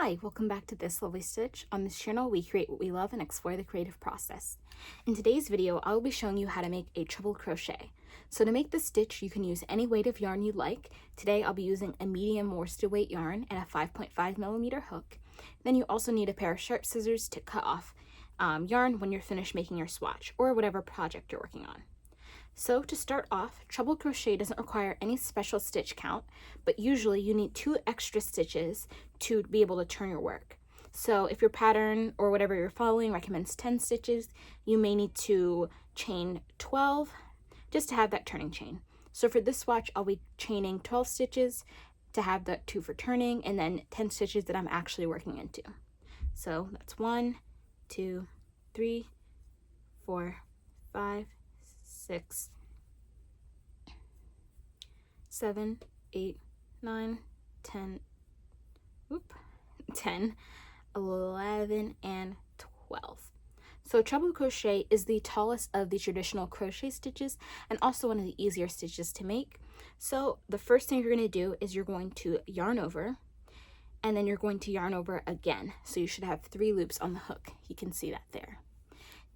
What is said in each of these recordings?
Hi, welcome back to This Lovely Stitch. On this channel, we create what we love and explore the creative process. In today's video, I'll be showing you how to make a treble crochet. So to make this stitch, you can use any weight of yarn you'd like. Today, I'll be using a medium worsted weight yarn and a 5.5mm hook. Then you also need a pair of sharp scissors to cut off yarn when you're finished making your swatch or whatever project you're working on. So to start off, treble crochet doesn't require any special stitch count, but usually you need 2 extra stitches to be able to turn your work. So if your pattern or whatever you're following recommends 10 stitches, you may need to chain 12 just to have that turning chain. So for this swatch, I'll be chaining 12 stitches to have the 2 for turning, and then 10 stitches that I'm actually working into. So that's 1, 2, 3, 4, 5, 6, 7, 8, 9, 10, 10, 11, and 12. So treble crochet is the tallest of the traditional crochet stitches and also one of the easier stitches to make. So the first thing you're going to do is you're going to yarn over, and then you're going to yarn over again. So you should have 3 loops on the hook. You can see that there.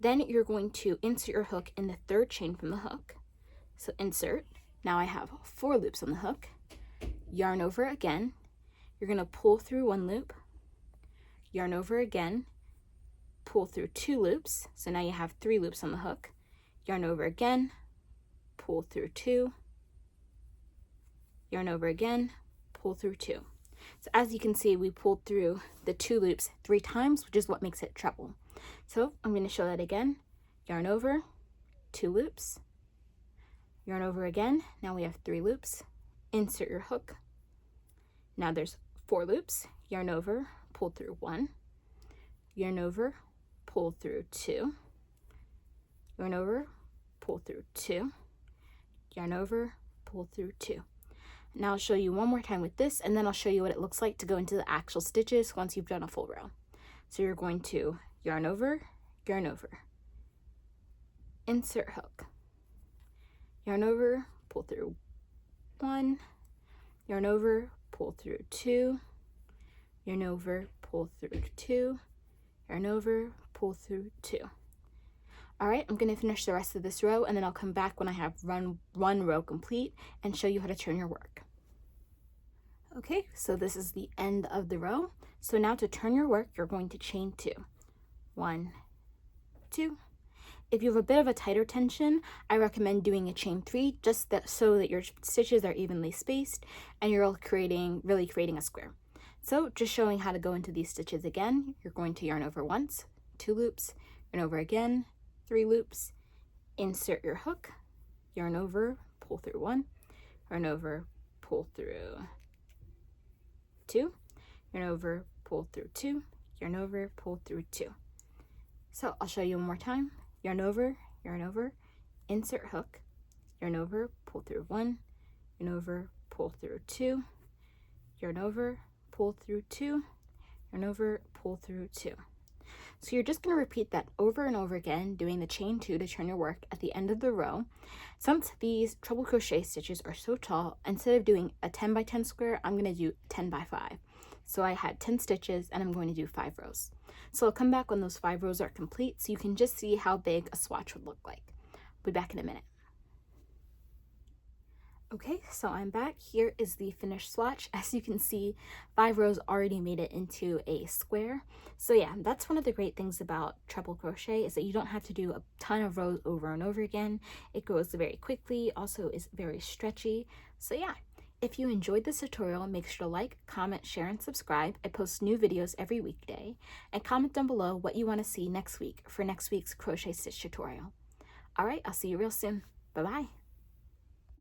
Then you're going to insert your hook in the 3rd chain from the hook. So insert. Now I have 4 loops on the hook. Yarn over again. You're going to pull through 1 loop. Yarn over again. Pull through 2 loops. So now you have 3 loops on the hook. Yarn over again. Pull through 2. Yarn over again. Pull through 2. So as you can see, we pulled through the 2 loops 3 times, which is what makes it treble. So I'm going to show that again. Yarn over, 2 loops, yarn over again. Now we have 3 loops. Insert your hook. Now there's 4 loops. Yarn over, pull through 1, yarn over, pull through 2, yarn over, pull through 2, yarn over, pull through 2. Now I'll show you one more time with this, and then I'll show you what it looks like to go into the actual stitches once you've done a full row. So you're going to yarn over, insert hook, yarn over, pull through 1, yarn over, pull through 2, yarn over, pull through 2, yarn over, pull through 2. Alright, I'm going to finish the rest of this row, and then I'll come back when I have one row complete and show you how to turn your work. Okay, so this is the end of the row. So now to turn your work, you're going to chain 2. 1, 2. If you have a bit of a tighter tension, I recommend doing a chain 3 just so that your stitches are evenly spaced and you're really creating a square. So just showing how to go into these stitches again, you're going to yarn over once, 2 loops, yarn over again, 3 loops, insert your hook, yarn over, pull through 1, yarn over, pull through 2, yarn over, pull through 2, yarn over, pull through 2. So I'll show you one more time. Yarn over, insert hook, yarn over, pull through 1, yarn over, pull through 2, yarn over, pull through 2, yarn over, pull through 2. So you're just going to repeat that over and over again, doing the chain 2 to turn your work at the end of the row. Since these treble crochet stitches are so tall, instead of doing a 10 by 10 square, I'm going to do 10 by 5. So I had 10 stitches and I'm going to do 5 rows. So I'll come back when those 5 rows are complete so you can just see how big a swatch would look like. I'll be back in a minute. Okay, so I'm back. Here is the finished swatch. As you can see, 5 rows already made it into a square. So yeah, that's one of the great things about treble crochet is that you don't have to do a ton of rows over and over again. It goes very quickly, also is very stretchy. So yeah, if you enjoyed this tutorial, make sure to like, comment, share, and subscribe. I post new videos every weekday. And comment down below what you want to see next week for next week's crochet stitch tutorial. Alright, I'll see you real soon. Bye-bye.